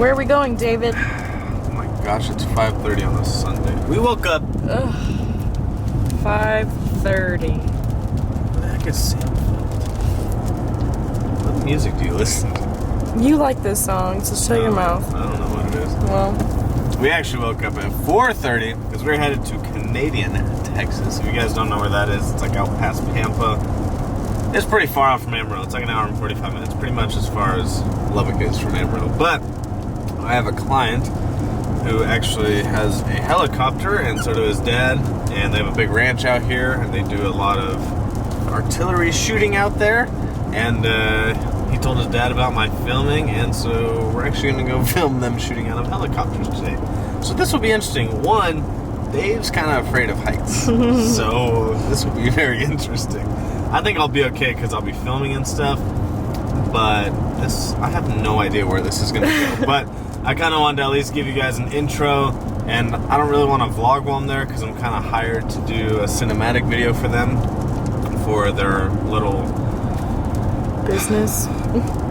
Where are we going, David? Oh my gosh, it's 5:30 on a Sunday. We woke up. 5:30. What the heck is Samfeld? What music do you listen to? You like this song, so shut your mouth. I don't know what it is. Well, we actually woke up at 4:30 because we're headed to Canadian, Texas. If you guys don't know where that is, it's like out past Pampa. It's pretty far out from Amarillo. It's like an hour and 45 minutes, pretty much as far as Lubbock is from Amarillo. But I have a client who actually has a helicopter, and so do his dad, and they have a big ranch out here, and they do a lot of artillery shooting out there, and he told his dad about my filming, and so we're actually going to go film them shooting out of helicopters today. So this will be interesting. One, Dave's kind of afraid of heights, so this will be very interesting. I think I'll be okay because I'll be filming and stuff, but I have no idea where this is going to go, but I kind of wanted to at least give you guys an intro, and I don't really want to vlog while I'm there because I'm kind of hired to do a cinematic video for them for their little business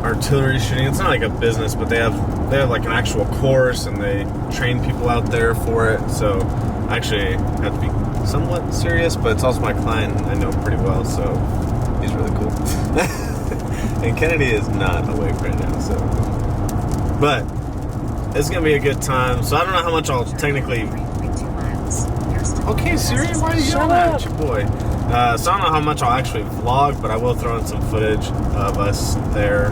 artillery shooting. It's not like a business, but they have like an actual course, and they train people out there for it. So I actually have to be somewhat serious, but it's also my client. I know him pretty well, so he's really cool. And Kennedy is not awake right now, so. But it's gonna be a good time. So I don't know how much I'll technically. Okay, Siri, why are you yelling at your boy? So I don't know how much I'll actually vlog, but I will throw in some footage of us there.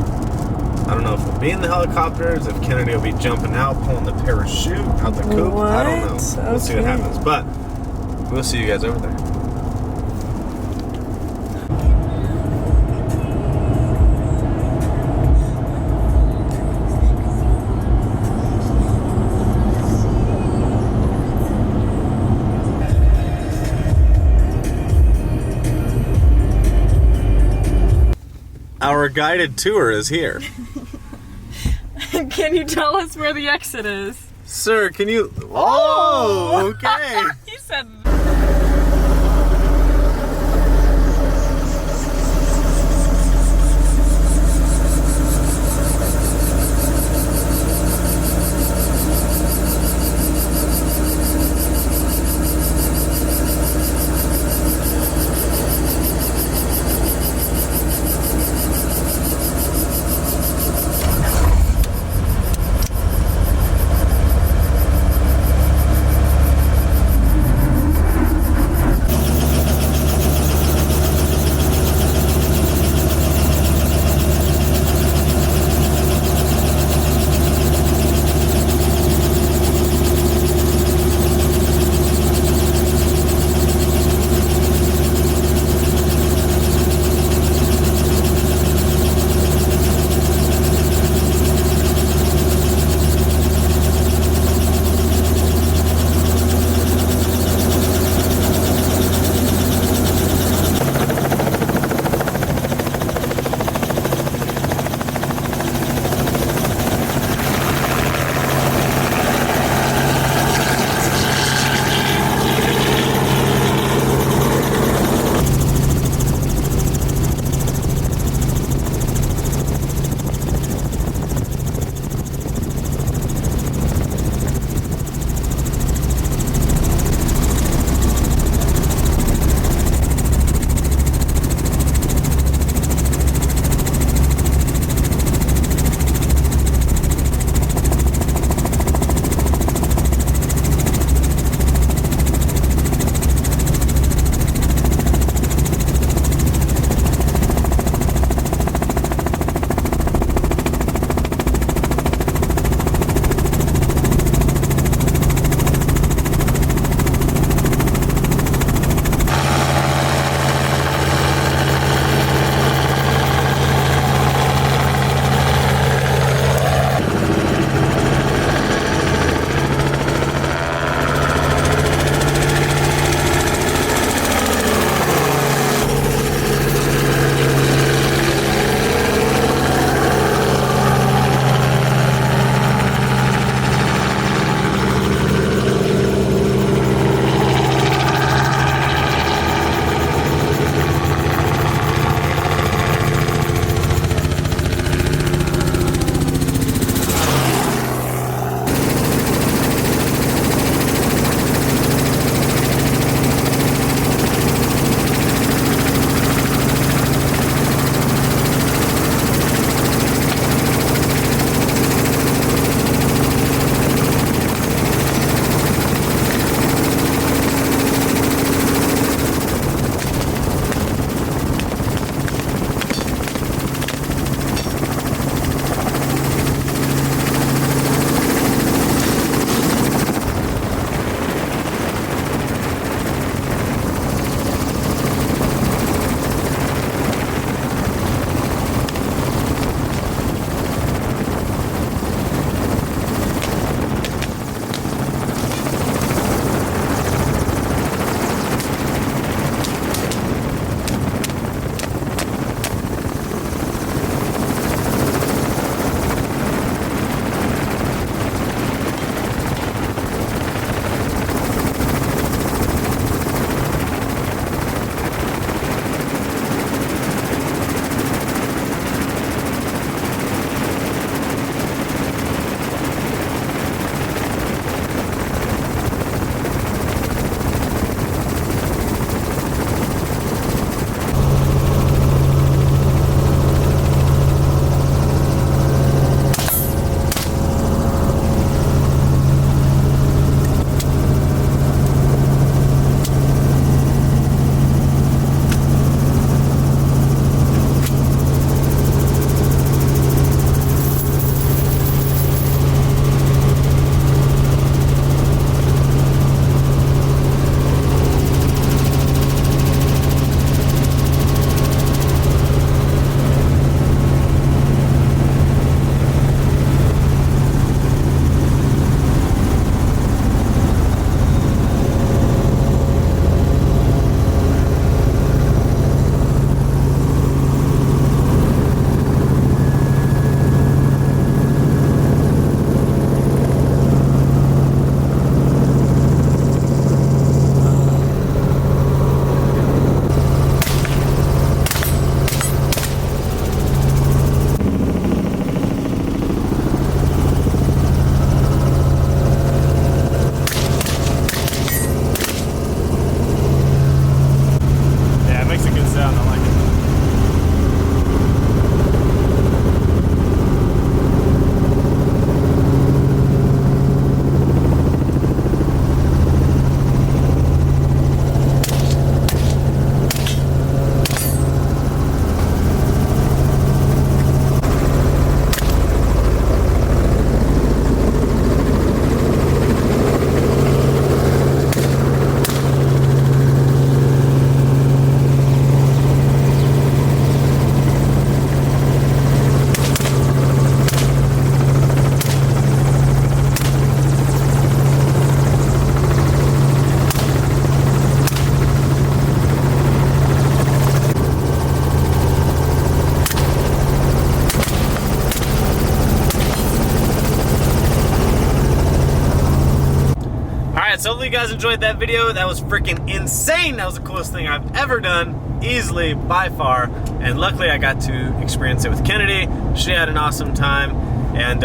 I don't know if we'll be in the helicopters, if Kennedy will be jumping out, pulling the parachute out the coop. What? I don't know. We'll see what happens. But we'll see you guys over there. Our guided tour is here. Can you tell us where the exit is? Sir, can you... Oh, okay. You said... hopefully you guys enjoyed that video. That was freaking insane. That was the coolest thing I've ever done, easily, by far. And luckily I got to experience it with Kennedy. She had an awesome time. And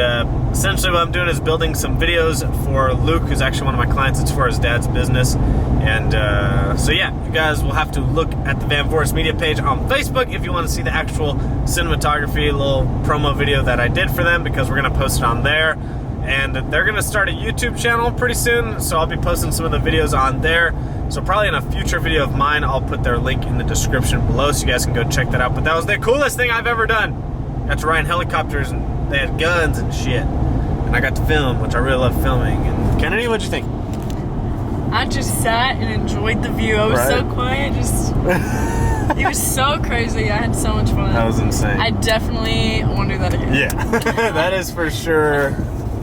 essentially what I'm doing is building some videos for Luke, who's actually one of my clients. It's for his dad's business. And so yeah, you guys will have to look at the Van Forest Media page on Facebook if you want to see the actual cinematography, little promo video that I did for them, because we're going to post it on there. And they're going to start a YouTube channel pretty soon, so I'll be posting some of the videos on there. So probably in a future video of mine, I'll put their link in the description below so you guys can go check that out. But that was the coolest thing I've ever done. Got to ride in helicopters, and they had guns and shit. And I got to film, which I really love filming. And Kennedy, what'd you think? I just sat and enjoyed the view. I was so quiet. It was so crazy. I had so much fun. That was insane. I definitely want to do that again. Yeah, that is for sure.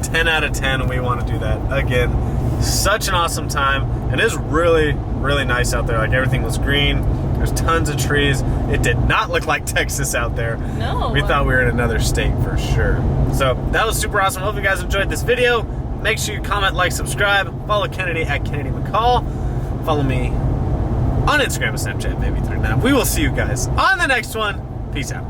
10 out of 10. We want to do that again. Such an awesome time. It is really, really nice out there. Like, everything was green. There's tons of trees. It did not look like Texas out there. No. We thought we were in another state for sure. So that was super awesome. Hope you guys enjoyed this video. Make sure you comment, like, subscribe. Follow Kennedy at Kennedy McCall. Follow me on Instagram and Snapchat, maybe through now. We will see you guys on the next one. Peace out.